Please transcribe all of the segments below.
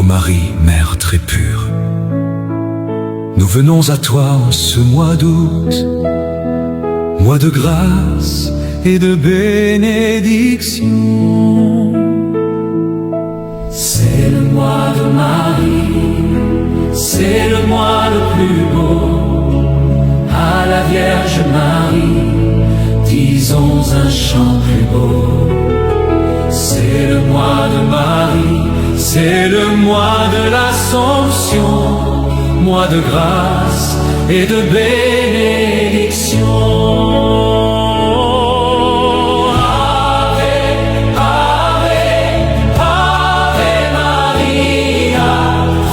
Marie, Mère très pure, nous venons à toi en ce mois d'août, mois de grâce et de bénédiction. C'est le mois de Marie, c'est le mois le plus beau. À la Vierge Marie, disons un chant plus beau. C'est le mois de Marie, c'est le mois de l'Assomption, mois de grâce et de bénédiction. Ave, Ave, Ave Maria.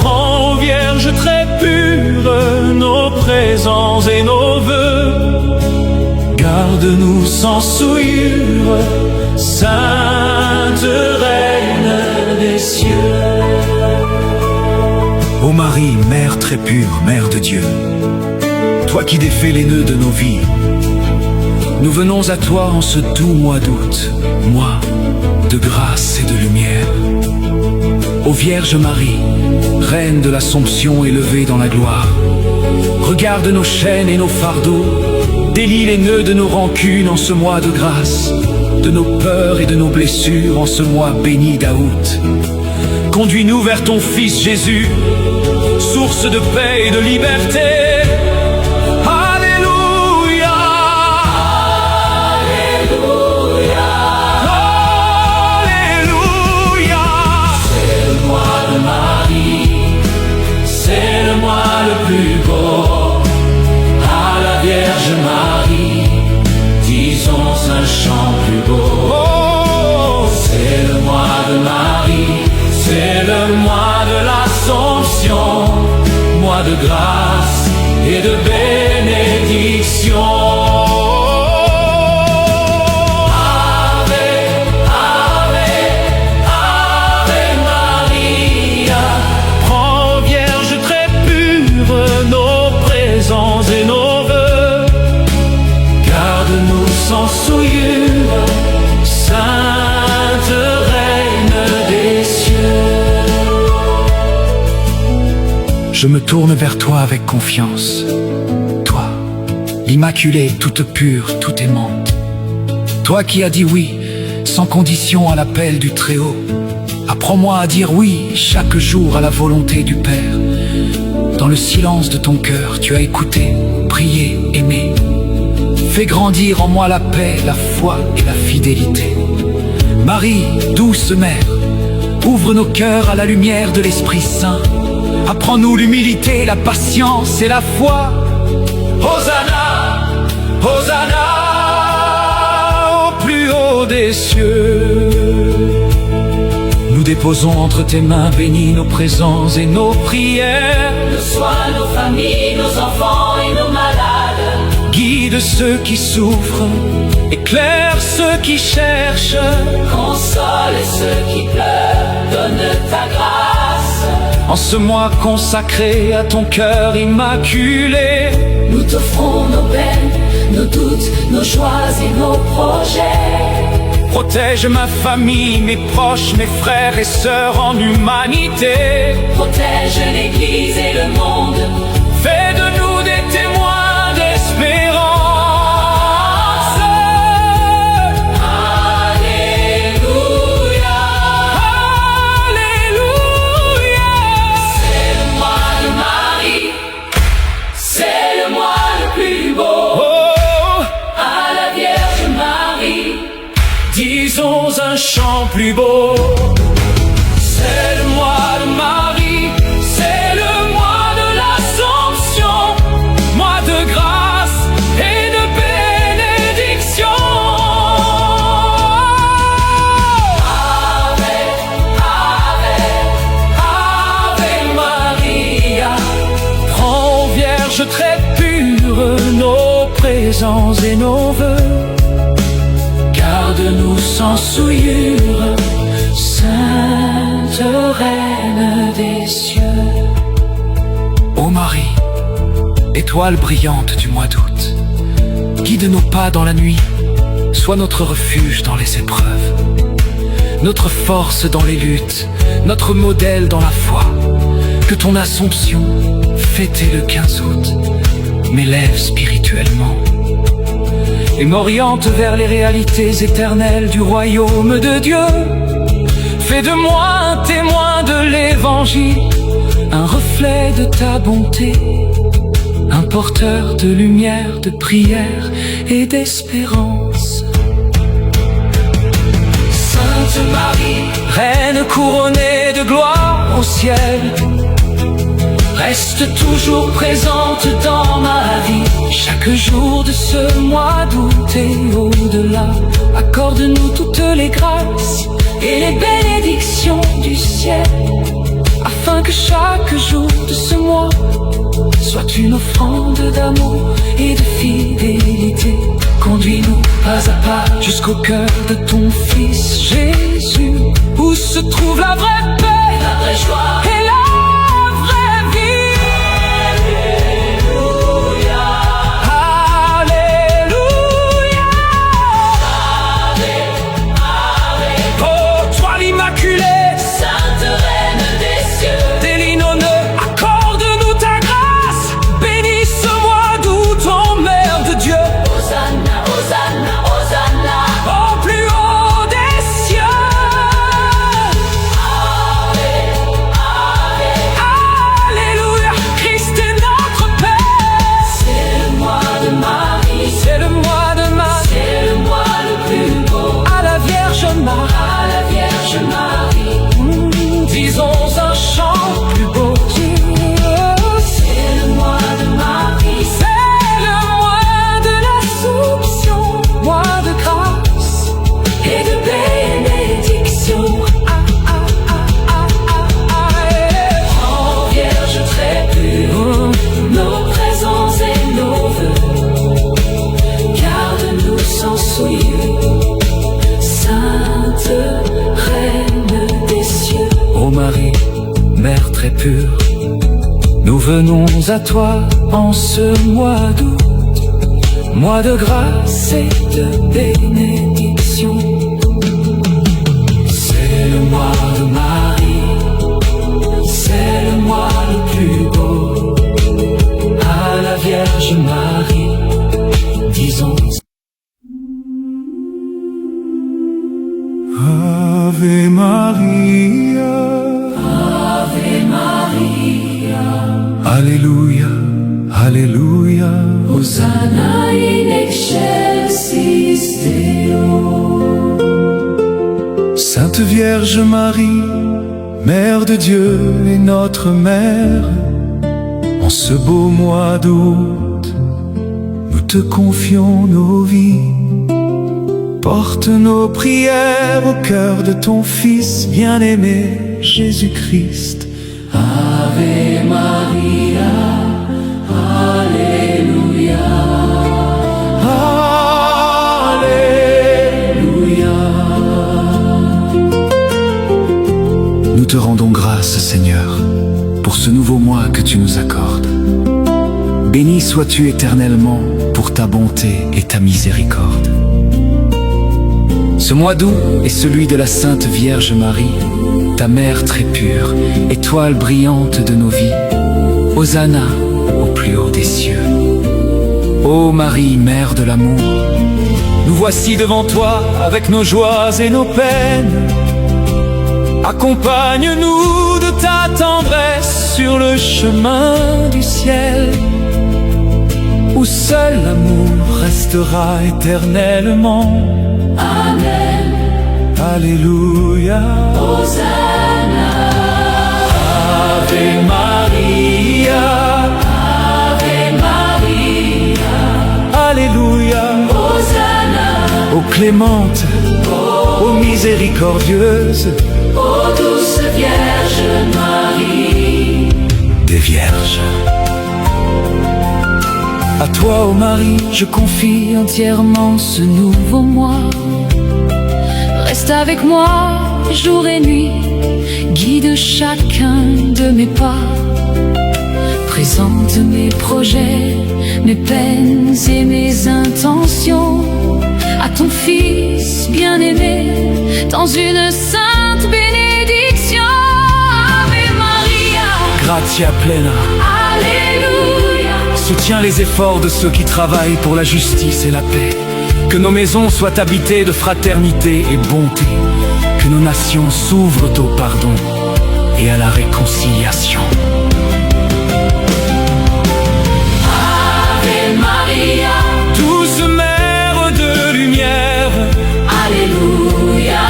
Prends, Vierge très pure, nos présents et nos vœux. Garde-nous sans souillure, Sainte Reine des cieux. Ô Marie, Mère très pure, Mère de Dieu, toi qui défais les nœuds de nos vies, nous venons à toi en ce doux mois d'août, mois de grâce et de lumière. Ô Vierge Marie, Reine de l'Assomption élevée dans la gloire, regarde nos chaînes et nos fardeaux, délie les nœuds de nos rancunes en ce mois de grâce, de nos peurs et de nos blessures en ce mois béni d'août. Conduis-nous vers ton Fils Jésus, source de paix et de liberté. Alléluia, Alléluia, Alléluia. c'est le mois de Marie, c'est le mois le plus beau. À la Vierge Marie, disons un chant plus beau. C'est le mois de Marie, c'est le mois de l'Assomption, mois de grâce et de bénédiction. Ave, Ave, Ave Maria. Prends, Vierge très pure, nos présents et nos vœux. Garde-nous sans souillure, Sainte Reine des cieux. Je me tourne vers toi avec confiance, toi, l'Immaculée, toute pure, toute aimante. Toi qui as dit oui, sans condition à l'appel du Très-Haut. Apprends-moi à dire oui chaque jour à la volonté du Père. Dans le silence de ton cœur, tu as écouté, prié, aimé. Fais grandir en moi la paix, la foi et la fidélité. Marie, douce Mère, ouvre nos cœurs à la lumière de l'Esprit Saint. Apprends-nous l'humilité, la patience et la foi. Hosanna, Hosanna, Au plus haut des cieux, Nous déposons entre tes mains bénies nos présents et nos prières. nos soins, nos familles, nos enfants et nos malades. Guide ceux qui souffrent, éclaire ceux qui cherchent. Console ceux qui pleurent, donne ta grâce. En ce mois consacré à ton cœur immaculé, Nous t'offrons nos peines, nos doutes, nos joies et nos projets. protège ma famille, mes proches, mes frères et sœurs en humanité. Protège l'Église et le monde. Fais de nous des témoins d'espérance. Alléluia, Alléluia. c'est le mois de Marie, c'est le mois le plus beau. Oh, À la Vierge Marie, disons un chant plus beau. C'est le mois de Marie, c'est le mois de l'Assomption, mois de grâce et de bénédiction. Ave, Ave, Ave Maria. Prends, Vierge très pure, nos présents et nos vœux. sans souillure, Sainte Reine des cieux. Ô Marie, étoile brillante du mois d'août, guide nos pas dans la nuit, sois notre refuge dans les épreuves, notre force dans les luttes, notre modèle dans la foi. Que ton Assomption, fêtée le 15 août, m'élève spirituellement et m'oriente vers les réalités éternelles du royaume de Dieu. Fais de moi un témoin de l'évangile, un reflet de ta bonté, un porteur de lumière, de prière et d'espérance. Sainte Marie, Reine couronnée de gloire au ciel, reste toujours présente dans ma vie. Chaque jour de ce mois d'août et au-delà, accorde-nous toutes les grâces et les bénédictions du ciel, afin que chaque jour de ce mois soit une offrande d'amour et de fidélité. Conduis-nous pas à pas jusqu'au cœur de ton Fils Jésus, où se trouve la vraie paix, la vraie joie et la vraie vie. Alléluia, Alléluia, Ave, Ave. Oh, toi l'Immaculée, Sainte Reine des cieux, déline honneur, accorde-nous ta grâce. Bénis ce mois d'août, ô Mère de Dieu. Hosanna, Hosanna, Hosanna, au plus haut des cieux. Ave, Ave, Alléluia, Christ est notre Père. C'est le mois de Marie, c'est le mois de Marie, c'est le mois le plus beau. À la Vierge Marie, à la Vierge Marie, disons un chant plus beau. C'est le mois de Marie, c'est le mois de l'Assomption, mois de grâce et de bénédiction. Oh Vierge très pure, nos présents et nos vœux, garde-nous sans souillure, Sainte Reine des cieux. Ô Marie, Mère très pure, nous venons à toi en ce mois d'août, mois de grâce et de bénédiction. C'est le mois de Marie, c'est le mois le plus beau. À la Vierge Marie, disons Ave Maria, Ave Maria, Alléluia, Alléluia. Hosanna in excelsis Deo. Sainte Vierge Marie, Mère de Dieu et notre Mère, en ce beau mois d'août, nous te confions nos vies. Porte nos prières au cœur de ton Fils bien-aimé, Jésus-Christ. Ave Maria, Alléluia, Alléluia. Nous te rendons grâce, Seigneur, pour ce nouveau mois que tu nous accordes. Béni sois-tu éternellement pour ta bonté et ta miséricorde. Ce mois d'août est celui de la Sainte Vierge Marie, ta Mère très pure, étoile brillante de nos vies. Hosanna au plus haut des cieux. Ô Marie, Mère de l'amour, nous voici devant toi avec nos joies et nos peines. Accompagne-nous de ta tendresse sur le chemin du ciel, où seul l'amour restera éternellement. Amen, Alléluia. Hosanna, Ave Maria, Ave Maria, Alléluia. Hosanna, Ô clémente, ô miséricordieuse, ô douce Vierge Marie, des vierges. à toi, ô Marie, je confie entièrement ce nouveau mois. reste avec moi jour et nuit, guide chacun de mes pas, présente mes projets, mes peines et mes intentions à ton Fils bien-aimé, dans une sainte bénédiction. Ave Maria, Gratia plena, Alléluia. soutiens les efforts de ceux qui travaillent pour la justice et la paix. Que nos maisons soient habitées de fraternité et bonté. Que nos nations s'ouvrent au pardon et à la réconciliation. Ave Maria, Douce mère de lumière, Alléluia,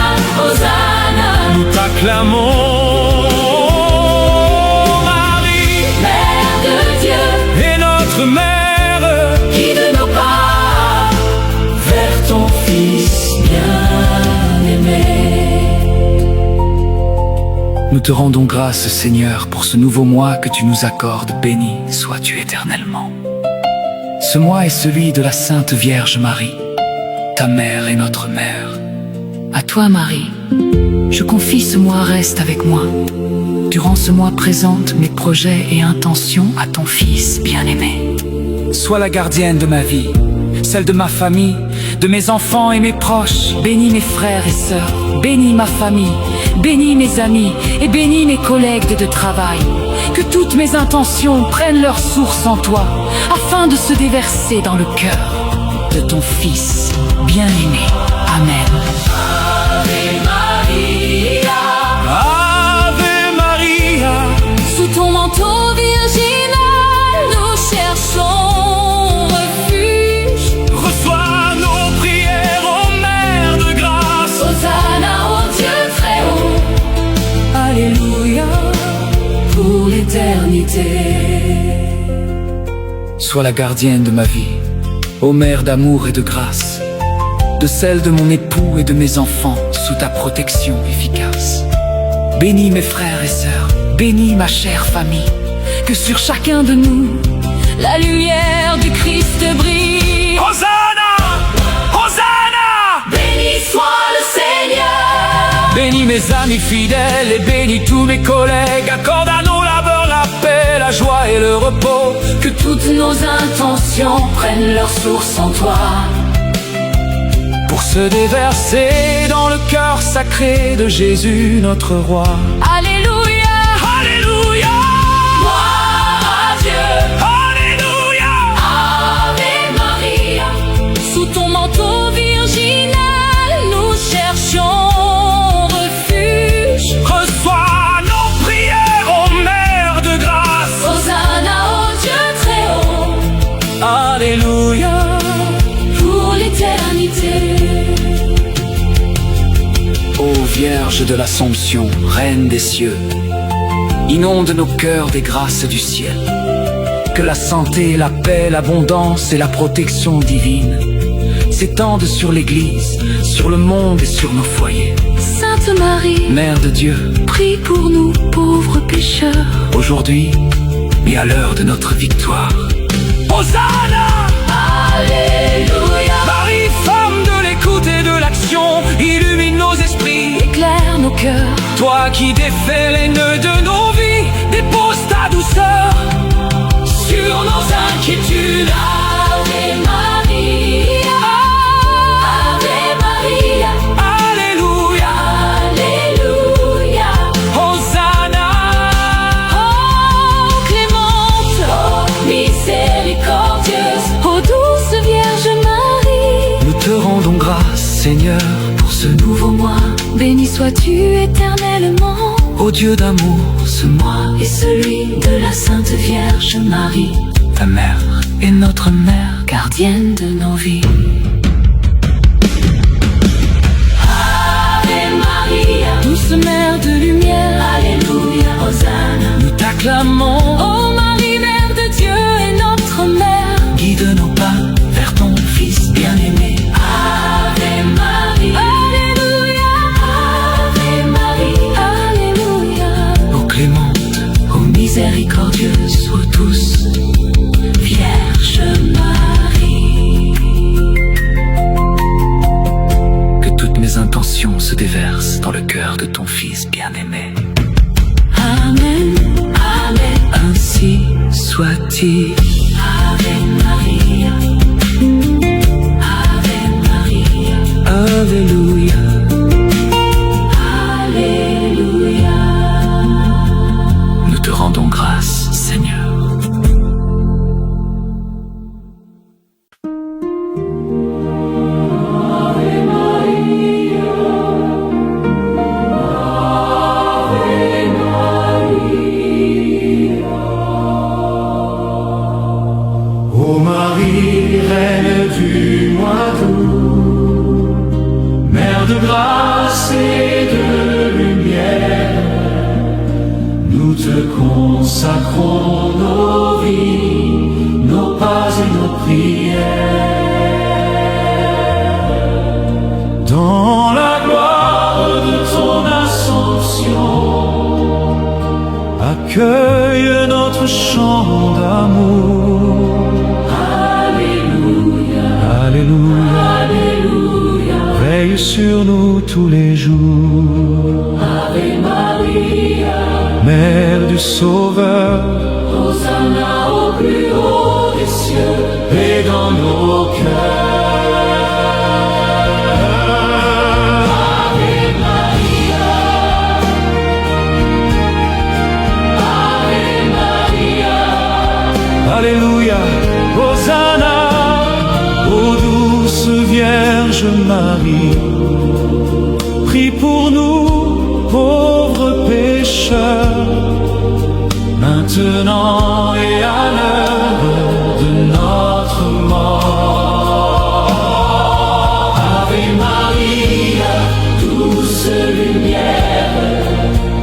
Hosanna, nous t'acclamons, Marie, Mère de Dieu, et notre mère, guide nos pas vers ton Fils bien-aimé. Nous te rendons grâce, Seigneur, pour ce nouveau mois que tu nous accordes. Béni sois-tu éternellement. Ce mois est celui de la Sainte Vierge Marie, ta mère et notre mère. À toi, Marie, je confie ce mois reste avec moi. Durant ce mois, présente mes projets et intentions à ton Fils bien-aimé. Sois la gardienne de ma vie, celle de ma famille, de mes enfants et mes proches. Bénis mes frères et sœurs, bénis ma famille, bénis mes amis et bénis mes collègues de travail. Que toutes mes intentions prennent leur source en toi, afin de se déverser dans le cœur de ton Fils bien-aimé. Amen. Ave Maria, Ave Maria, sous ton manteau virginal, nous cherchons refuge. reçois nos prières, ô Mère de grâce. Hosanna au Dieu très haut, Alléluia, pour l'éternité. Sois la gardienne de ma vie, ô Mère d'amour et de grâce, de celle de mon époux et de mes enfants, sous ta protection efficace. Bénis mes frères et sœurs, bénis ma chère famille, Que sur chacun de nous, la lumière du Christ brille. Hosanna, Hosanna, Béni soit le Seigneur. bénis mes amis fidèles et bénis tous mes collègues. Accorde à nos labeurs la paix, la joie et le repos. Que toutes nos intentions prennent leur source en toi, Pour se déverser dans le cœur sacré de Jésus notre roi. Alléluia. Alléluia, Gloire à Dieu. Alléluia, Ave Maria, sous ton manteau virginal, nous cherchions refuge. reçois nos prières, ô Mère de grâce. Hosanna au Dieu très haut, Alléluia, pour l'éternité. ô Vierge de l'Assomption, Reine des cieux, inonde nos cœurs des grâces du ciel. Que la santé, la paix, l'abondance et la protection divine s'étendent sur l'Église, sur le monde et sur nos foyers. Sainte Marie, Mère de Dieu, prie pour nous pauvres pécheurs, aujourd'hui et à l'heure de notre victoire. Hosanna, Alléluia. Marie, femme de l'écoute et de l'action, illumine nos esprits. Éclaire nos cœurs, Toi qui défais les nœuds de nos vies, dépose ta douceur sur nos inquiétudes. Ave Maria, Ave Maria, Alléluia, Alléluia. Hosanna, Oh clémente, oh miséricordieuse, oh douce Vierge Marie. Nous te rendons grâce, Seigneur, pour ce Nouveau mois, béni sois-tu éternellement. ô Dieu d'amour, ce mois Et celui de la Sainte Vierge Marie, ta mère et notre mère, gardienne de nos vies. Ave Maria, douce mère de lumière, Alléluia, Hosanna, nous t'acclamons. ô Marie, mère de Dieu et notre mère. Guide nos pas vers ton Fils bien-aimé. Ave Maria, Alléluia, Ave Maria, Alléluia, Ô clémente, ô miséricordieuse, ô douce Vierge Marie. mes intentions se déversent dans le cœur de ton Fils bien-aimé. Amen, Amen, Ainsi soit-il. Ave Maria, Ave Maria, Alléluia. Alléluia. Nous te rendons grâce, Seigneur. Ô Marie, reine du mois d'août, mère de grâce et de lumière, nous te consacrons nos vies, nos pas et nos prières. Dans la gloire de ton ascension, accueille notre chant d'amour. Alléluia, Alléluia. veille sur nous tous les jours. Ave Maria, Mère du Sauveur, Hosanna au plus haut des cieux. et dans nos cœurs. Ave Maria, Ave Maria, Alléluia, Hosanna, ô douce Vierge Marie. Prie pour nous, pauvres pécheurs, maintenant et à l'heure de notre mort. Ave Maria, douce lumière,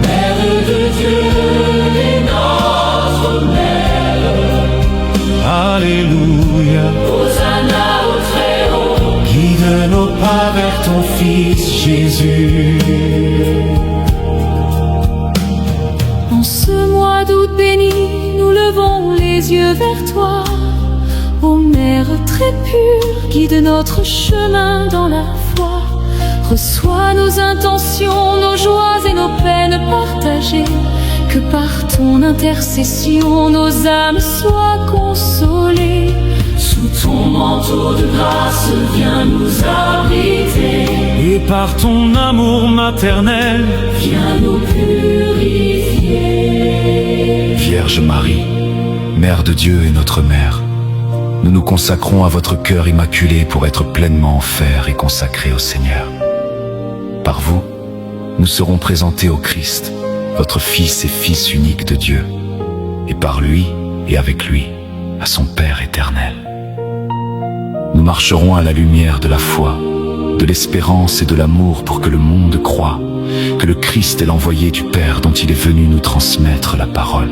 Mère de Dieu et notre Mère. Alléluia, Hosanna au Très-Haut. guide nos pas vers ton Fils Jésus. En ce mois d'août béni, nous levons les yeux vers toi. Ô Mère très pure, guide notre chemin dans la foi. Reçois nos intentions, nos joies et nos peines partagées. Que par ton intercession, nos âmes soient consolées. Sous ton manteau de grâce, viens nous abriter. Et par ton amour maternel, Viens nous purifier. Vierge Marie, Mère de Dieu et notre Mère, nous nous consacrons à votre cœur immaculé pour être pleinement offerts et consacrés au Seigneur. Par vous, nous serons présentés au Christ, votre Fils et Fils unique de Dieu, et par lui et avec lui, à son Père éternel. Nous marcherons à la lumière de la foi, de l'espérance et de l'amour pour que le monde croie que le Christ est l'envoyé du Père dont il est venu nous transmettre la parole.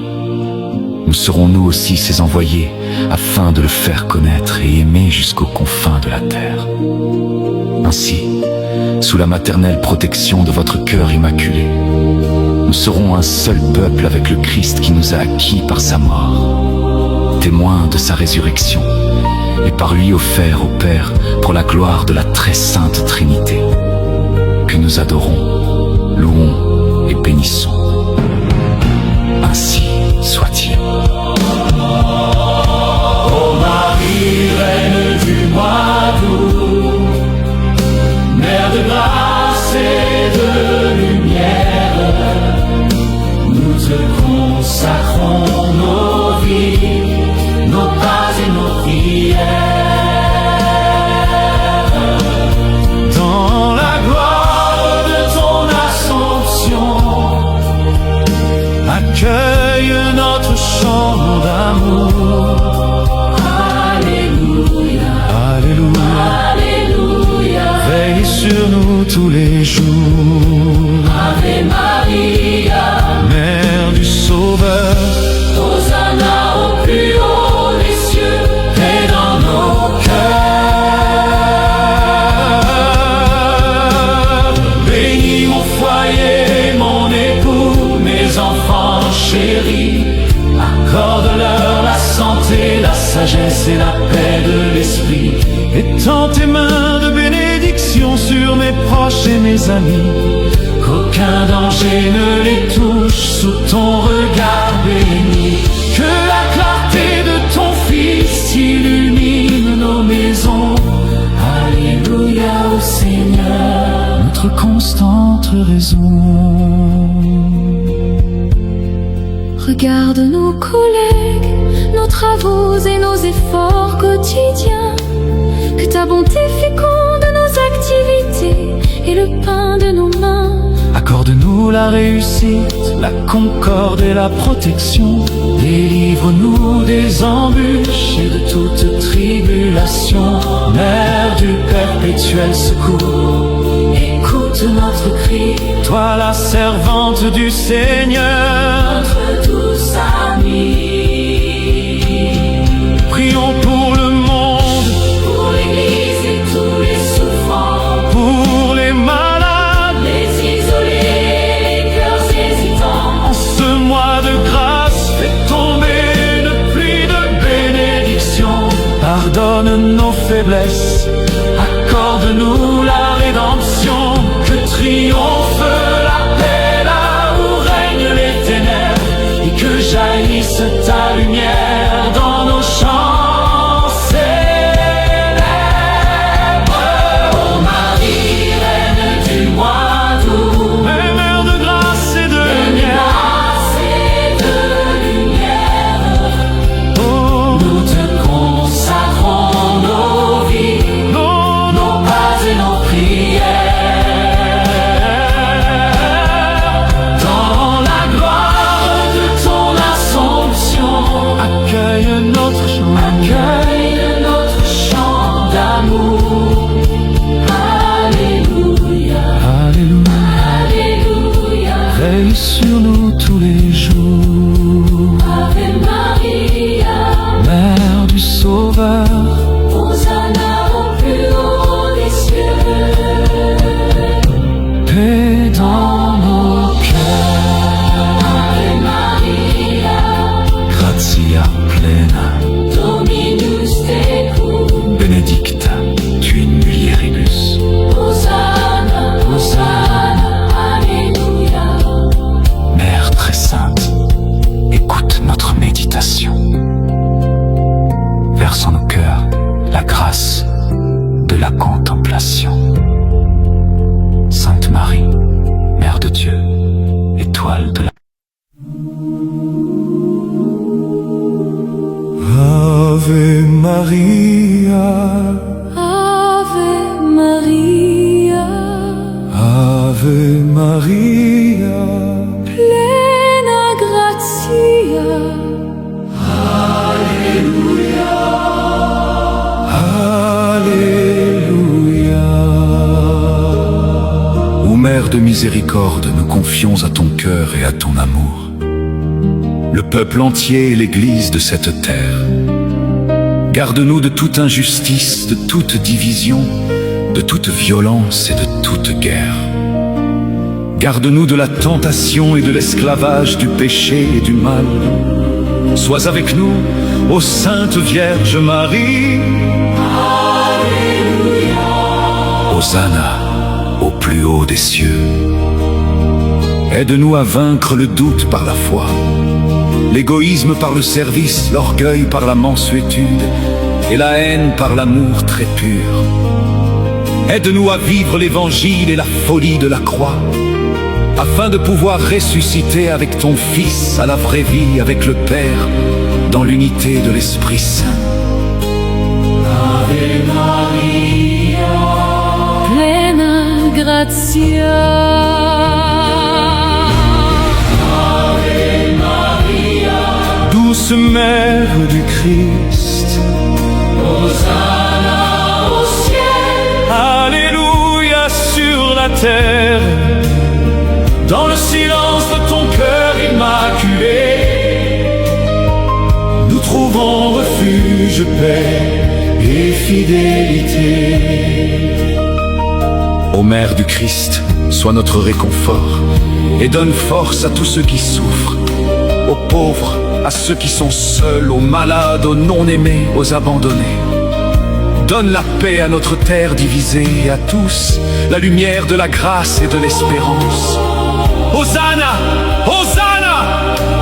Nous serons nous aussi ses envoyés afin de le faire connaître et aimer jusqu'aux confins de la terre. Ainsi, sous la maternelle protection de votre cœur immaculé, nous serons un seul peuple avec le Christ qui nous a acquis par sa mort, témoins de sa résurrection, et par lui offert au Père pour la gloire de la très sainte Trinité, que nous adorons, louons et bénissons. Ainsi soit-il. ô Marie, reine du mois d'août, Mère de grâce et de lumière, nous te consacrons nos vies, nos pas et nos prières. Dans la gloire de ton ascension, accueille notre chant d'amour. Alléluia, Alléluia, Alléluia. veille sur nous tous les jours. Ave Maria, Mère du Sauveur, Hosanna au plus haut des cieux. et dans nos cœurs. Bénis mon foyer, mon époux, mes enfants chéris. Accorde-leur la santé, la sagesse et la paix de l'esprit. Étends tes mains de bénédiction sur mes proches. proches et mes amis, qu'aucun danger ne les touche sous ton regard béni. Que la clarté de ton Fils illumine nos maisons. Alléluia au Seigneur, notre constante raison. Regarde nos collègues, nos travaux et nos efforts quotidiens. Que ta bonté féconde nos activités et le pain de nos mains. Accorde-nous la réussite, la concorde et la protection. délivre-nous des embûches et de toute tribulation. Mère du perpétuel secours, écoute notre cri. Toi la servante du Seigneur, notre douce amie. prions pour le monde, pour l'Église et tous les souffrants, pour les malades, les isolés, les cœurs hésitants. en ce mois de grâce, fais tomber une pluie de bénédiction. Pardonne nos faiblesses, accorde-nous la rédemption. Que triomphe la paix là où règnent les ténèbres, et que jaillisse ta lumière dans nos chants célèbres. Ô Marie, reine du mois d'août, Mère de grâce et de lumière, grâce et de lumière, oh, nous te consacrons nos vies, nos pas et nos prières. Dans la gloire de ton Assomption, accueille notre chant. accueille notre chant d'amour. Alléluia, Alléluia, Alléluia. veille sur nous tous les jours. Ave Maria, Mère du Sauveur, Hosanna au plus haut des cieux. paix dans nos cœurs. Ave Maria, Gratia plena, Dominus tecum. benedicta tu in mulieribus. Hosanna, Hosanna, Alléluia. Mère très sainte, écoute notre méditation. Verse en nos cœurs la grâce de la contemplation. Sainte Marie, Mère de Dieu, étoile de la... Ave Maria, Ave Maria, Ave Maria, plena gratia. Alléluia. Ô Mère de miséricorde, nous confions à ton cœur et à ton amour le peuple entier et l'Église de cette terre. Garde-nous de toute injustice, de toute division, de toute violence et de toute guerre. Garde-nous de la tentation et de l'esclavage, du péché et du mal. Sois avec nous, ô Sainte Vierge Marie. Hosanna au plus haut des cieux. Aide-nous à vaincre le doute par la foi, l'égoïsme par le service, l'orgueil par la mansuétude et la haine par l'amour très pur. Aide-nous à vivre l'évangile et la folie de la croix, afin de pouvoir ressusciter avec ton Fils à la vraie vie avec le Père, dans l'unité de l'Esprit Saint. Ave Maria, Plena gratia. douce Mère du Christ, Hosanna au ciel. Alléluia sur la terre. Dans le silence de ton cœur immaculé, nous trouvons refuge, paix et fidélité. Ô Mère du Christ, sois notre réconfort et donne force à tous ceux qui souffrent, aux pauvres, à ceux qui sont seuls, aux malades, aux non-aimés, aux abandonnés. Donne la paix à notre terre divisée et à tous la lumière de la grâce et de l'espérance. Hosanna, Hosanna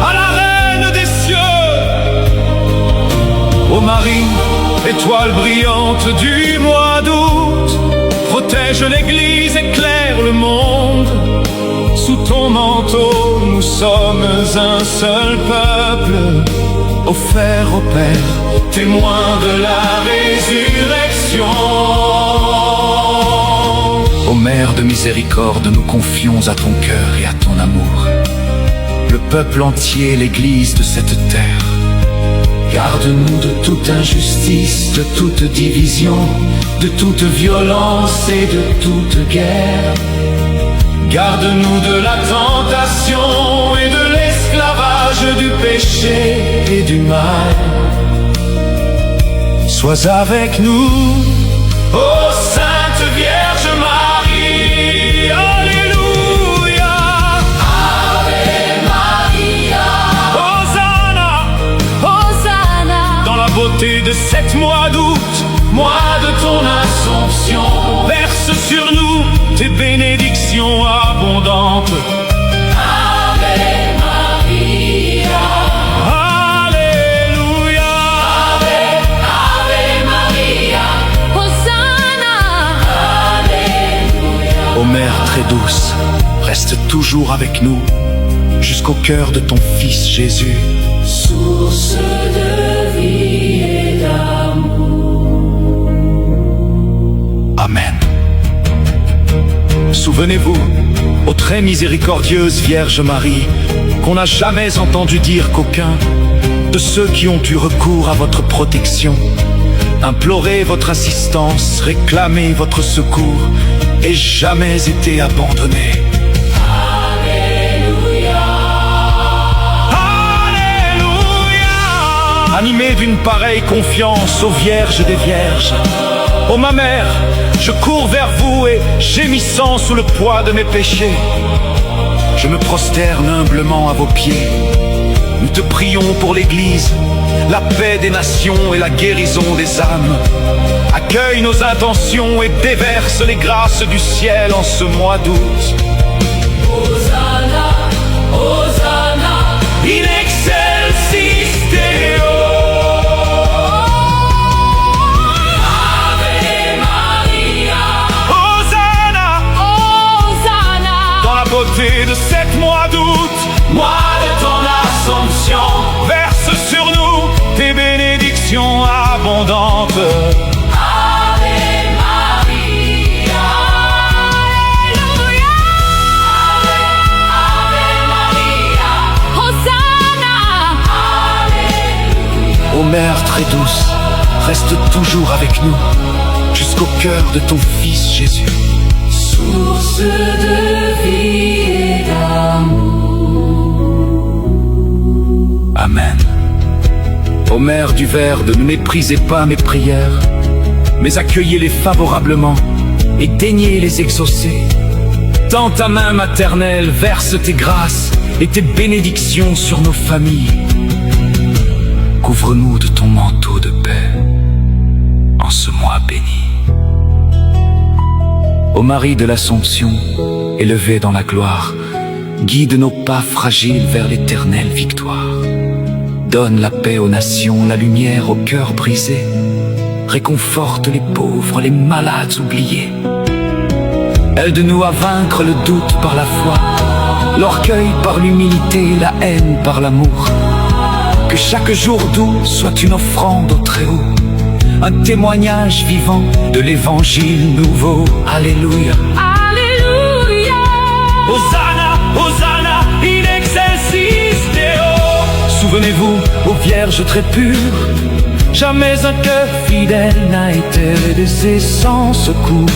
à la reine des cieux. Ô Marie, étoile brillante du mois d'août, protège l'Église, éclaire le monde. Sous ton manteau, nous sommes un seul peuple, offert au Père, témoin de la résurrection. Ô Mère de miséricorde, nous confions à ton cœur et à ton amour le peuple entier, l'Église de cette terre. Garde-nous de toute injustice, de toute division, de toute violence et de toute guerre. Garde-nous de la tentation et de l'esclavage, du péché et du mal. Sois avec nous, ô Sainte Vierge Marie, Alléluia. Ave Maria, Hosanna, Hosanna, dans la beauté de cet mois d'août, mois de ton Assomption. Verse sur nous tes bénédictions abondantes. Ave Maria, Alléluia. Ave Maria, Hosanna, Alléluia. ô Mère très douce, reste toujours avec nous jusqu'au cœur de ton Fils Jésus. Source de vie et d'amour. Amen. Souvenez-vous, ô très miséricordieuse Vierge Marie, qu'on n'a jamais entendu dire qu'aucun de ceux qui ont eu recours à votre protection, imploré votre assistance, réclamé votre secours, ait jamais été abandonné. Alléluia. Animé d'une pareille confiance, ô Vierge des Vierges, ô ma mère, je cours vers vous et gémissant sous le poids de mes péchés, Je me prosterne humblement à vos pieds. Nous te prions pour l'Église, la paix des nations et la guérison des âmes. accueille nos intentions et déverse les grâces du ciel en ce mois d'août. Hosanna, Hosanna, In excelsis Deo. Ave Maria, Hosanna, Hosanna, dans la beauté de cet mois d'août, mois de ton Assomption. verse sur nous tes bénédictions abondantes. Ave Maria, Alléluia, Ave Maria, Hosanna, Alléluia. Ô Mère très douce, reste toujours avec nous jusqu'au cœur de ton Fils Jésus. Source de vie et d'amour. Amen. Ô Mère du Verbe, ne méprisez pas mes prières, mais accueillez-les favorablement et daignez les exaucer. Tends ta main maternelle, verse tes grâces et tes bénédictions sur nos familles. Couvre-nous de ton manteau de paix en ce mois béni. Ô Marie de l'Assomption, élevée dans la gloire, guide nos pas fragiles vers l'éternelle victoire. Donne la paix aux nations, la lumière aux cœurs brisés. Réconforte les pauvres, les malades oubliés. Aide-nous à vaincre le doute par la foi, l'orgueil par l'humilité, la haine par l'amour. Que chaque jour doux soit une offrande au Très-Haut, un témoignage vivant de l'évangile nouveau. Alléluia. Alléluia, Hosanna, Hosanna, in excelsis Deo. Souvenez-vous, ô Vierge très pure, jamais un cœur fidèle n'a été laissé sans secours.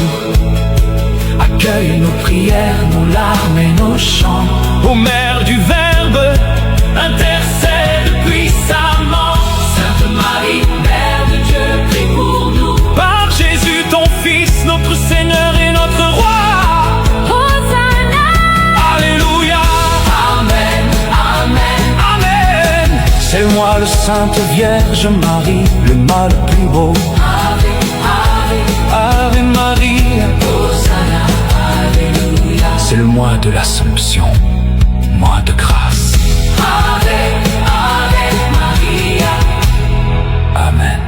Accueille nos prières, nos larmes et nos chants. Ô Mère du Verbe, intercède puissamment. Sainte Marie, Mère de Dieu, prie pour nous. Par Jésus ton Fils, notre Seigneur et notre Roi. Hosanna, Alléluia, Amen, Amen. Amen. C'est moi le Sainte Vierge Marie, le mâle le plus beau. Ave, mois de l'Assomption, mois de grâce. Ave, Ave Maria. Amen.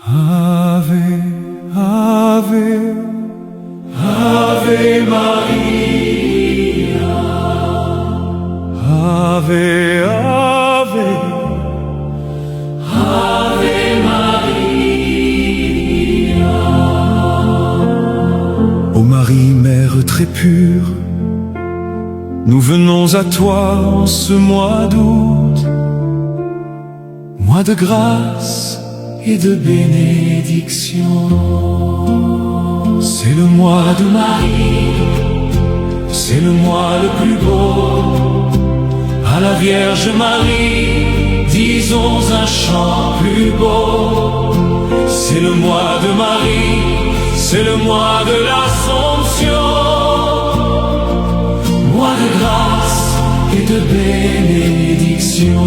Ave, Ave, Ave Maria. Ave, Ave, Ave Maria. Ô Marie, Mère très pure, nous venons à toi en ce mois d'août, mois de grâce et de bénédiction. C'est le mois de Marie, c'est le mois le plus beau. À la Vierge Marie, disons un chant plus beau. C'est le mois de Marie, c'est le mois de l'Assomption, mois de grâce et de bénédiction.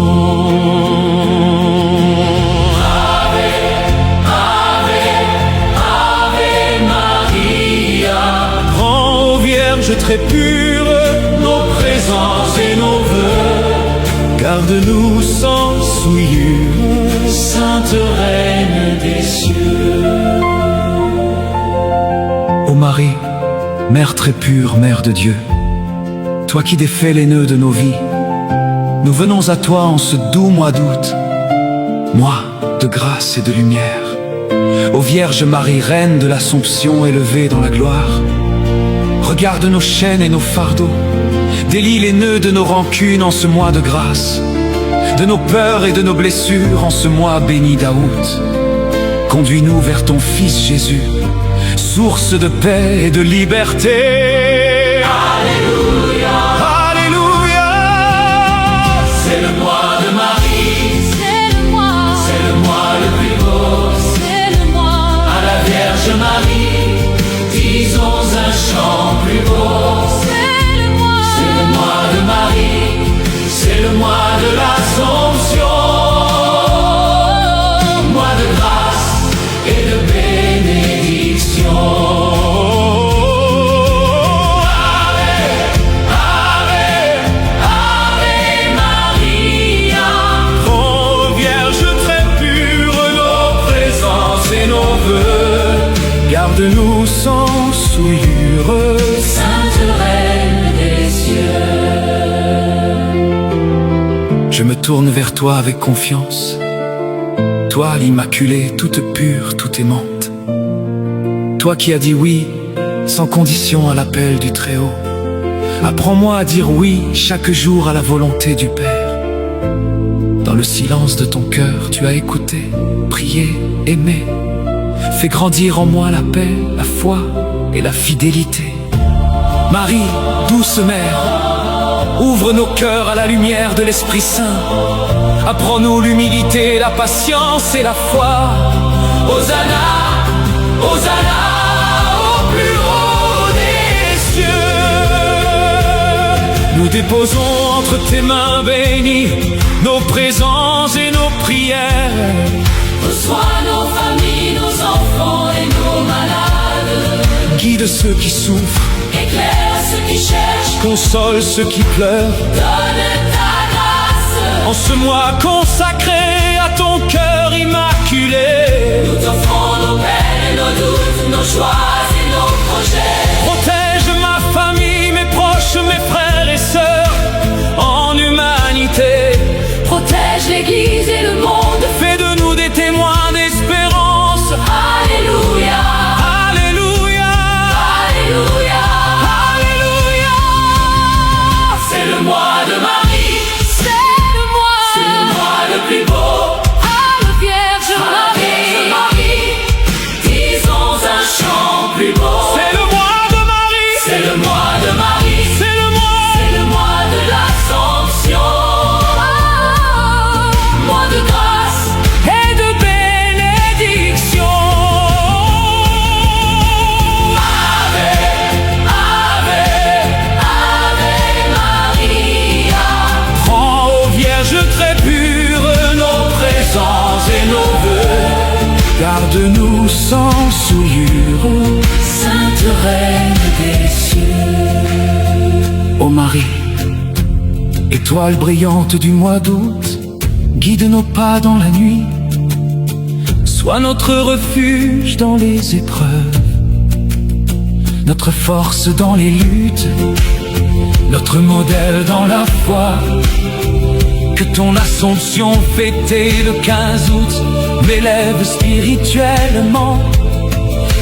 Très pure, nos présents et nos vœux, garde-nous sans souillure, Sainte Reine des cieux. Ô Marie, Mère très pure, Mère de Dieu, toi qui défais les nœuds de nos vies, nous venons à toi en ce doux mois d'août, mois de grâce et de lumière. Ô Vierge Marie, Reine de l'Assomption élevée dans la gloire, regarde nos chaînes et nos fardeaux, délie les nœuds de nos rancunes en ce mois de grâce, de nos peurs et de nos blessures en ce mois béni d'août. Conduis-nous vers ton Fils Jésus, source de paix et de liberté. Alléluia. Alléluia. C'est le mois de Marie, C'est le mois, c'est le mois le plus beau. c'est le mois. À la Vierge Marie, disons un chant plus beau. C'est le mois, C'est le mois de Marie, c'est le mois de l'Assomption, mois de grâce et de bénédiction. Ave, Ave, Ave Maria. Ô Vierge très pure, nos présences et nos vœux, garde-nous sans souillure, Sainte Reine des cieux. Je me tourne vers toi avec confiance, toi l'Immaculée, toute pure, toute aimante. Toi qui as dit oui, sans condition à l'appel du Très-Haut. Apprends-moi à dire oui chaque jour à la volonté du Père. Dans le silence de ton cœur, tu as écouté, prié, aimé. Fais grandir en moi la paix, la foi et la fidélité. Marie, douce mère, ouvre nos cœurs à la lumière de l'Esprit Saint. Apprends-nous l'humilité, la patience et la foi. Hosanna, Hosanna, au plus haut des cieux. Nous déposons entre tes mains bénies nos présents et nos prières. Reçois nos familles, nos enfants et nos malades. Guide ceux qui souffrent, Éclaire ceux qui cherchent, console ceux qui pleurent. donne ta grâce. En ce mois consacré à ton cœur immaculé, Nous t'offrons nos peines et nos doutes, nos joies et nos projets. protège ma famille, mes proches, mes frères et sœurs en humanité. protège l'Église et le monde. Fais de nous des témoins d'espérance. Alléluia, Alléluia, Alléluia. Alléluia. C'est le mois de Marie, C'est le mois, c'est le mois le plus beau. à la Vierge À la Vierge Marie. Marie, disons un chant Garde-nous sans souillure, Sainte Reine des cieux. ô Marie, étoile brillante du mois d'août, guide nos pas dans la nuit. Sois notre refuge dans les épreuves, notre force dans les luttes, notre modèle dans la foi. Que ton Assomption fêtée le 15 août m'élève spirituellement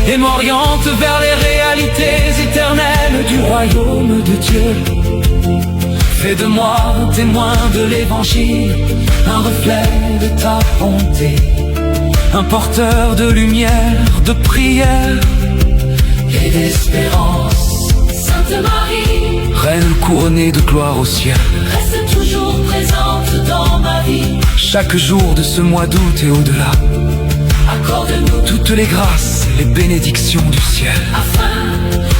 et m'oriente vers les réalités éternelles du royaume de Dieu. Fais de moi un témoin de l'évangile, un reflet de ta bonté, un porteur de lumière, de prière Et d'espérance. Sainte Marie, Reine couronnée de gloire au ciel. reste toujours présente dans ma vie. Chaque jour de ce mois d'août et au-delà, Accorde-nous toutes les grâces et les bénédictions du ciel. afin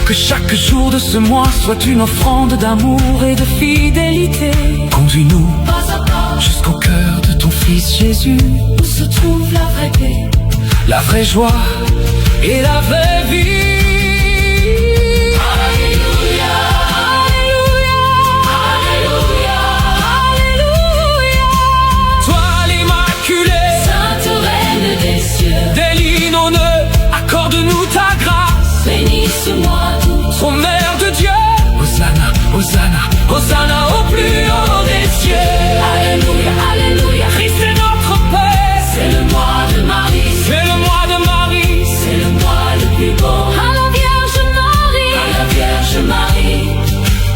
Que chaque jour de ce mois soit une offrande d'amour et de fidélité. Conduis-nous pas à pas jusqu'au cœur de ton Fils Jésus, où se trouve la vraie paix. la vraie joie et la vraie vie. Alléluia, Alléluia, Alléluia. Toi l'Immaculée, Sainte Reine des cieux, délie nos nœuds, accorde-nous ta grâce. bénisse-moi toute. Ô Mère de Dieu, Hosanna, Hosanna, Hosanna au plus haut des cieux. Alléluia, Alléluia. Christ est notre Père, C'est le mois de Marie, c'est le mois de Marie. c'est le mois le plus beau. À la Vierge Marie, À la Vierge Marie,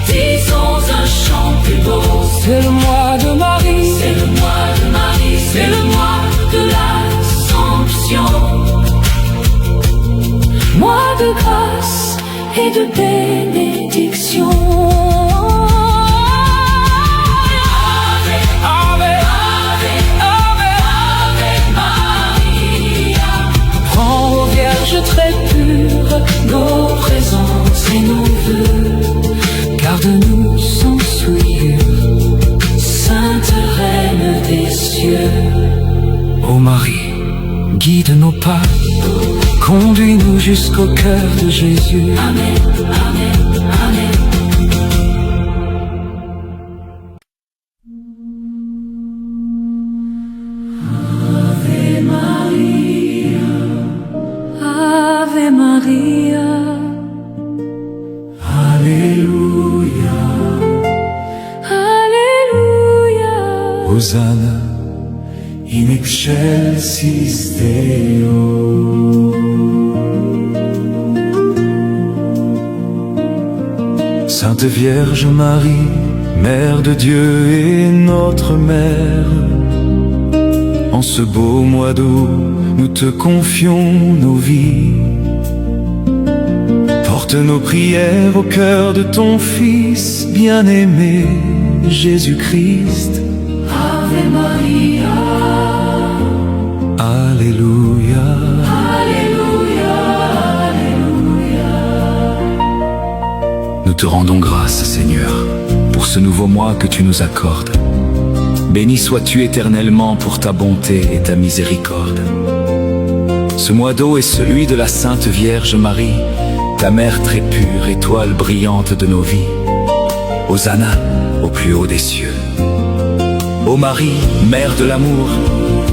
disons un chant plus beau. C'est le mois de Marie, C'est le mois de Marie, c'est le mois de l'Assomption. mois de grâce et de bénédiction. Ave, Ave, Ave Maria, prends ô Vierge très pure, nos présences et nos vœux. garde-nous sans souillure. Sainte Reine des cieux, Ô Marie, guide nos pas, conduis-nous jusqu'au cœur de Jésus. Amen, Amen, Amen. Ave Maria, Alléluia, Alléluia. Hosanna, in excelsis Deo. Sainte Vierge Marie, Mère de Dieu et notre Mère, en ce beau mois d'août, nous te confions nos vies. Porte nos prières au cœur de ton Fils bien-aimé, Jésus-Christ. Ave Maria, Alléluia. Alléluia, Alléluia. Nous te rendons grâce, Seigneur, pour ce nouveau mois que tu nous accordes. Béni sois-tu éternellement pour ta bonté et ta miséricorde. Ce mois d'août est celui de la Sainte Vierge Marie, ta mère très pure, étoile brillante de nos vies. Hosanna au plus haut des cieux. Ô Marie, Mère de l'amour,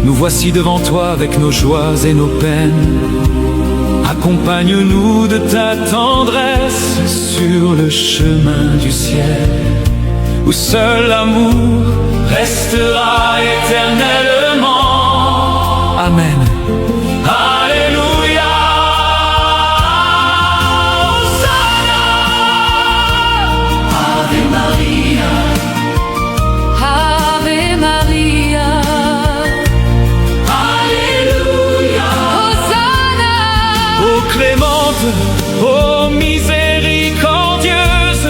nous voici devant toi avec nos joies et nos peines. Accompagne-nous de ta tendresse sur le chemin du ciel, où seul l'amour restera éternellement. Amen. Alléluia. Ave Maria, Ave Maria, Alléluia. Hosanna, ô clémente, ô miséricordieuse,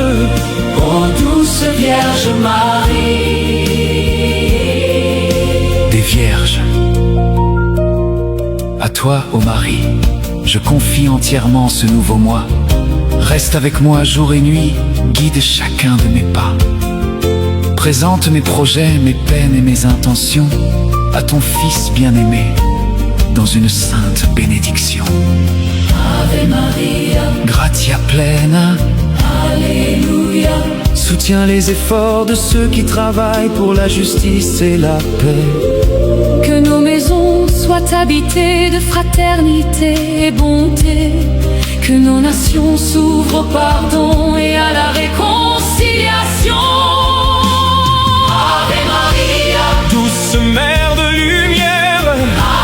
Ô douce Vierge Marie, Des vierges. À toi, ô Marie, je confie entièrement ce nouveau mois. Reste avec moi jour et nuit, guide chacun de mes pas. Présente mes projets, mes peines et mes intentions à ton Fils bien-aimé. dans une sainte bénédiction. Ave Maria, Gratia plena, Alléluia. Soutiens les efforts de ceux qui travaillent pour la justice et la paix. Que nos maisons soient habitées de fraternité et bonté. Que nos nations s'ouvrent au pardon et à la réconciliation. Ave Maria, Douce mère de lumière,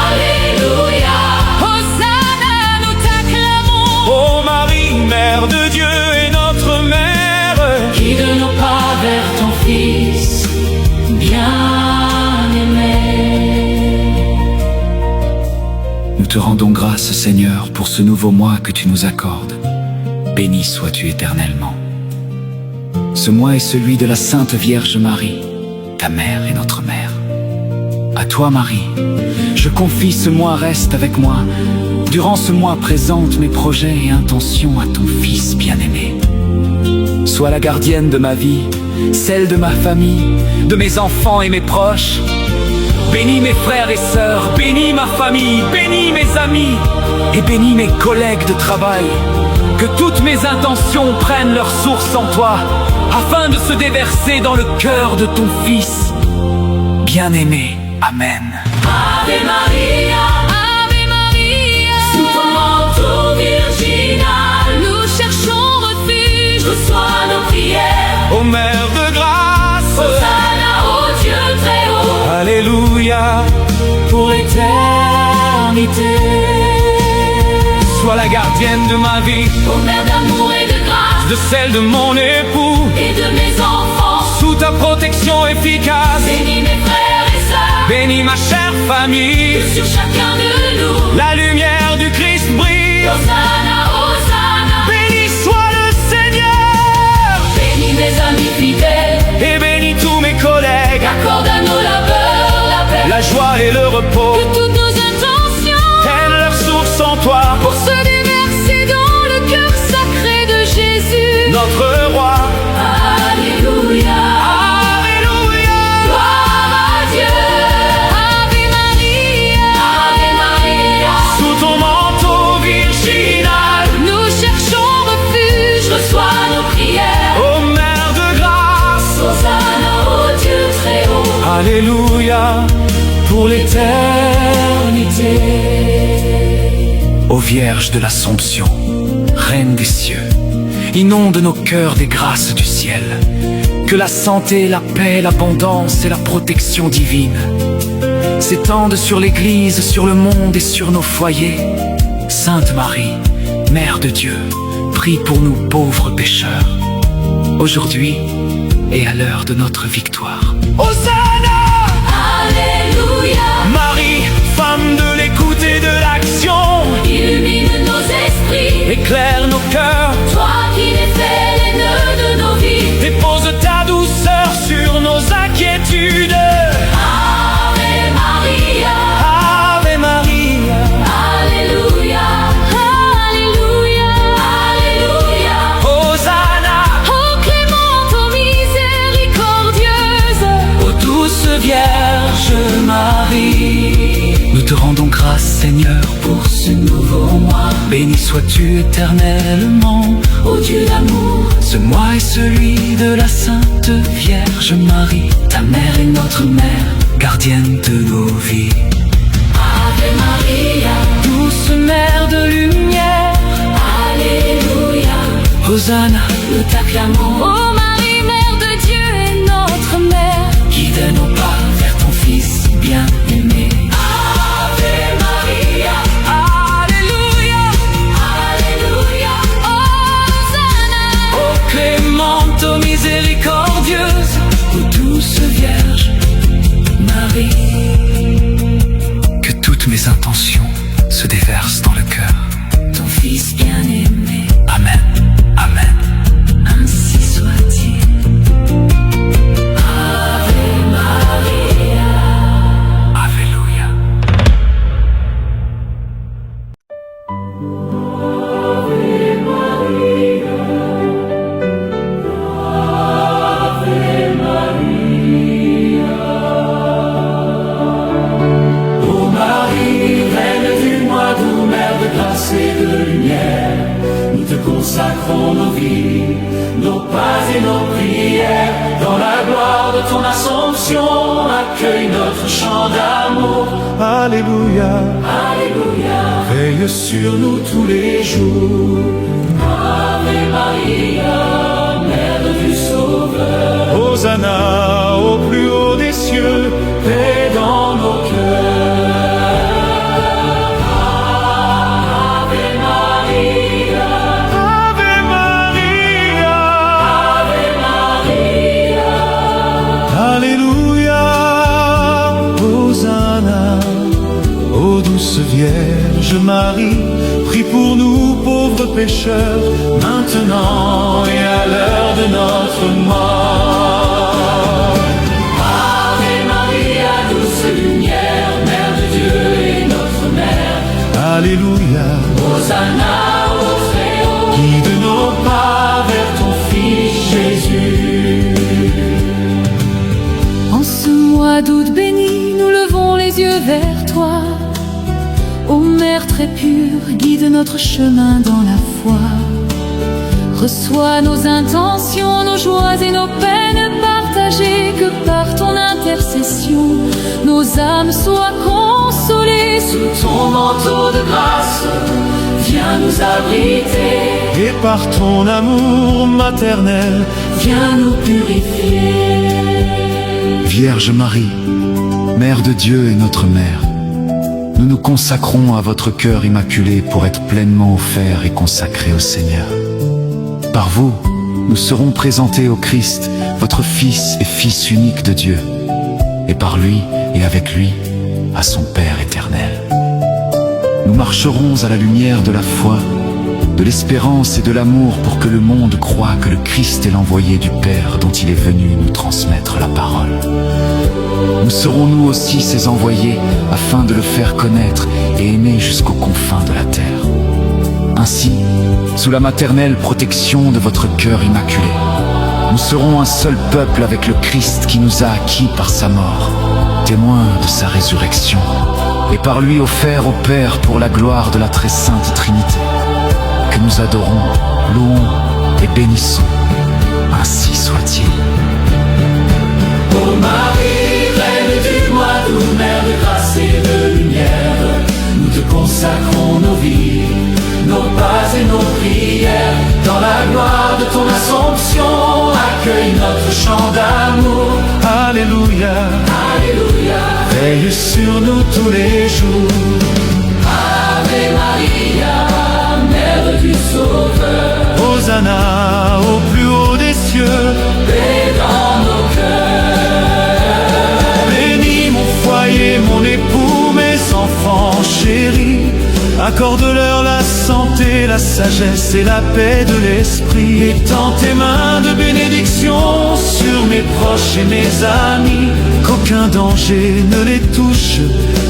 Alléluia. Hosanna, nous t'acclamons. ô Marie, mère de Dieu et notre mère, Guide nos pas vers ton Fils bien-aimé. nous te rendons grâce, Seigneur, pour ce nouveau mois que tu nous accordes. Béni sois-tu éternellement. Ce mois est celui de la Sainte Vierge Marie, ta mère et notre mère. À toi, Marie, je confie ce mois, reste avec moi. Durant ce mois, présente mes projets et intentions à ton Fils bien-aimé. Sois la gardienne de ma vie, celle de ma famille, de mes enfants et mes proches. Bénis mes frères et sœurs, bénis ma famille, bénis mes amis et bénis mes collègues de travail. Que toutes mes intentions prennent leur source en toi, afin de se déverser dans le cœur de ton Fils bien-aimé. Amen. Ave Maria, Ave Maria, sous ton manteau virginal, nous cherchons refuge. reçois nos prières. ô mère de grâce, Hosanna au Dieu très haut. Alléluia, Pour l'éternité. sois la gardienne de ma vie, Ô mère d'amour et de grâce, de celle de mon époux, et de mes enfants, sous ta protection efficace. bénis mes frères et sœurs, Bénis ma chère famille, que sur chacun de nous, la lumière du Christ brille. Hosanna, Hosanna. Béni soit le Seigneur, Bénis mes amis fidèles, et bénis tous mes collègues, accorde à nos labeurs la paix. la joie et le repos. Que toutes nos intentions Prennent leur source en toi, pour se déverser dans le cœur sacré de Jésus. notre roi. Alléluia. Alléluia, Gloire à Dieu. Ave Maria, Ave Maria, sous ton manteau virginal, nous cherchons refuge. reçois nos prières. ô mère de grâce. Hosanna au Dieu très haut. Alléluia, pour l'éternité. Ô Vierge de l'Assomption, Reine des cieux, inonde nos cœurs des grâces du ciel. Que la santé, la paix, l'abondance et la protection divine s'étendent sur l'Église, sur le monde et sur nos foyers. Sainte Marie, Mère de Dieu, prie pour nous pauvres pécheurs, aujourd'hui et à l'heure de notre victoire. Hosanna, Alléluia. Marie, femme de l'écoute et de l'action, Illumine nos esprits, éclaire nos cœurs, toi qui défais les nœuds de nos vies. dépose ta douceur sur nos inquiétudes. Ave Maria, Ave Maria, Alléluia. Alléluia. Alléluia. Hosanna, Ô clémente, ô miséricordieuse, ô douce Vierge Marie. Nous te rendons grâce, Seigneur, Pour ce nouveau mois, béni sois-tu éternellement. ô Dieu d'amour, Ce mois est celui de la Sainte Vierge Marie, ta mère est notre mère. gardienne de nos vies. Ave Maria, Douce mère de lumière, Alléluia. Hosanna, Nous t'acclamons, ô Marie, Mère de Dieu et notre mère. guide nos pas vers ton Fils bien-aimé. Ave Maria, Alléluia, Alléluia. Hosanna, ô clémente, ô miséricordieuse, Ô douce Vierge Marie, que toutes mes intentions se déversent dans le cœur. Ton Fils bien-aimé, Amen, Amen. ainsi soit. consacrons nos vies, nos pas et nos prières. Dans la gloire de ton Assomption, accueille notre chant d'amour. Alléluia, Alléluia. veille sur nous tous les jours. Ave Maria, Mère du Sauveur. Hosanna au plus haut des cieux, Paix dans nos cœurs. Ave Maria, Ave Maria, Ave Maria. Alléluia, Hosanna, ô douce Vierge Marie, prie pour nous pauvres pécheurs, maintenant et à l'heure de notre mort. Ave Maria, douce lumière, Mère de Dieu et notre Mère. Alléluia, Hosanna au Très-Haut, guide nos pas vers ton Fils Jésus. En ce mois d'août béni, nous levons les yeux vers toi. Ô Mère très pure, guide notre chemin dans la foi. Reçois nos intentions, nos joies et nos peines partagées. Que par ton intercession, nos âmes soient consolées. sous ton manteau de grâce, viens nous abriter. Et par ton amour maternel, Viens nous purifier. Vierge Marie, Mère de Dieu et notre Mère, nous nous consacrons à votre cœur immaculé pour être pleinement offerts et consacrés au Seigneur. Par vous, nous serons présentés au Christ, votre Fils et Fils unique de Dieu, et par lui et avec lui, à son Père éternel. Nous marcherons à la lumière de la foi, de l'espérance et de l'amour pour que le monde croie que le Christ est l'envoyé du Père dont il est venu nous transmettre la parole. Nous serons nous aussi ses envoyés afin de le faire connaître et aimer jusqu'aux confins de la terre. Ainsi, sous la maternelle protection de votre cœur immaculé, nous serons un seul peuple avec le Christ qui nous a acquis par sa mort, témoin de sa résurrection, et par lui offert au Père pour la gloire de la très sainte Trinité, que nous adorons, louons et bénissons. Ainsi soit-il. Ô Marie, reine du mois d'août, Mère de grâce et de lumière, nous te consacrons nos vies, nos pas et nos prières. Dans la gloire de ton Assomption, accueille notre chant d'amour. Alléluia, Alléluia. veille sur nous tous les jours. Ave Maria, Mère du Sauveur. Hosanna au plus haut des cieux, Paix dans nos cœurs. bénis mon foyer, mon époux, mes enfants chéris. Accorde-leur la santé, la sagesse et la paix de l'esprit. Étends tes mains de bénédiction sur mes proches et mes amis. Qu'aucun danger ne les touche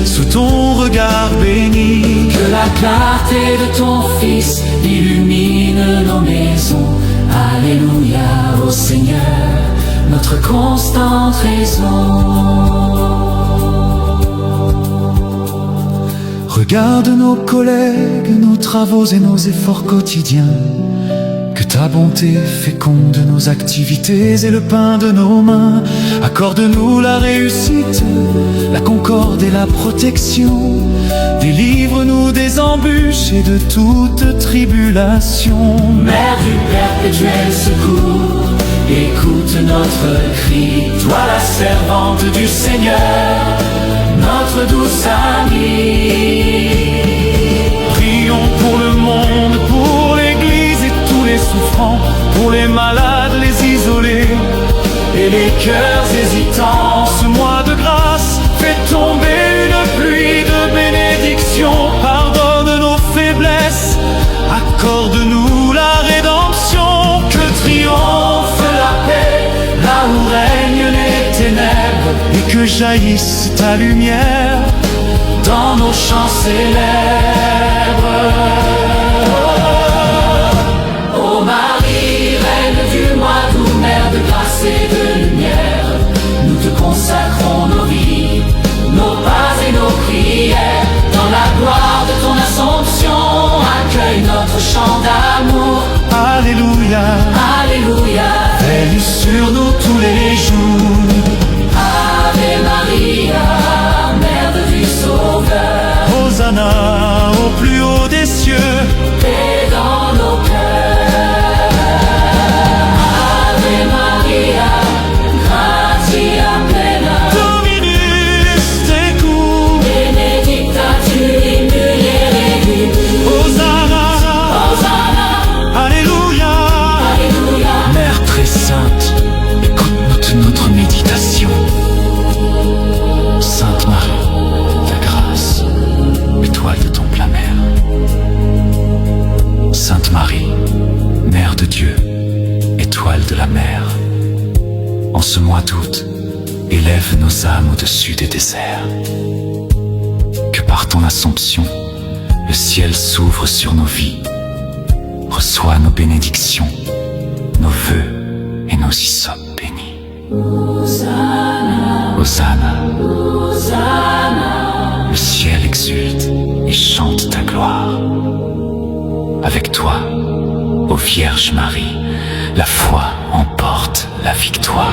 sous ton regard béni. Que la clarté de ton Fils illumine nos maisons. Alléluia au Seigneur, notre constante raison. Regarde nos collègues, nos travaux et nos efforts quotidiens. Que ta bonté féconde nos activités et le pain de nos mains. Accorde-nous la réussite, la concorde et la protection. Délivre-nous des embûches et de toute tribulation. Mère du perpétuel secours, écoute notre cri. Toi la servante du Seigneur, notre douce amie. Prions pour le monde, pour l'Église et tous les souffrants, pour les malades, les isolés et les cœurs hésitants. Ce mois de grâce fait tomber une pluie de bénédiction. Pardonne nos faiblesses, accorde-nous la rédemption. Que triomphe la paix là où règnent les ténèbres, et que jaillisse ta lumière Dans nos chants célèbres. Ô Marie, reine du mois d'août, Mère de grâce et de lumière, nous te consacrons nos vies, nos pas et nos prières. Dans la gloire de ton Assomption, accueille notre chant d'amour. Alléluia. au plus haut des cieux. Paix dans nos cœurs. Ave Maria, gratia plena, Dominus tecum, benedicta tu in mulieribus. Hosanna, Hosanna, Alléluia. Alléluia. Mère très sainte, écoute notre méditation. Sainte Marie, ta grâce, étoile de ton plein mer. Sainte Marie, Mère de Dieu, étoile de la mer. En ce mois d'août, élève nos âmes au-dessus des déserts. Que par ton Assomption, le ciel s'ouvre sur nos vies. Reçois nos bénédictions, nos vœux et nos hyssopes bénis. Hosanna, Hosanna, Hosanna. le ciel exulte et chante ta gloire. Avec toi, ô Vierge Marie, la foi emporte la victoire.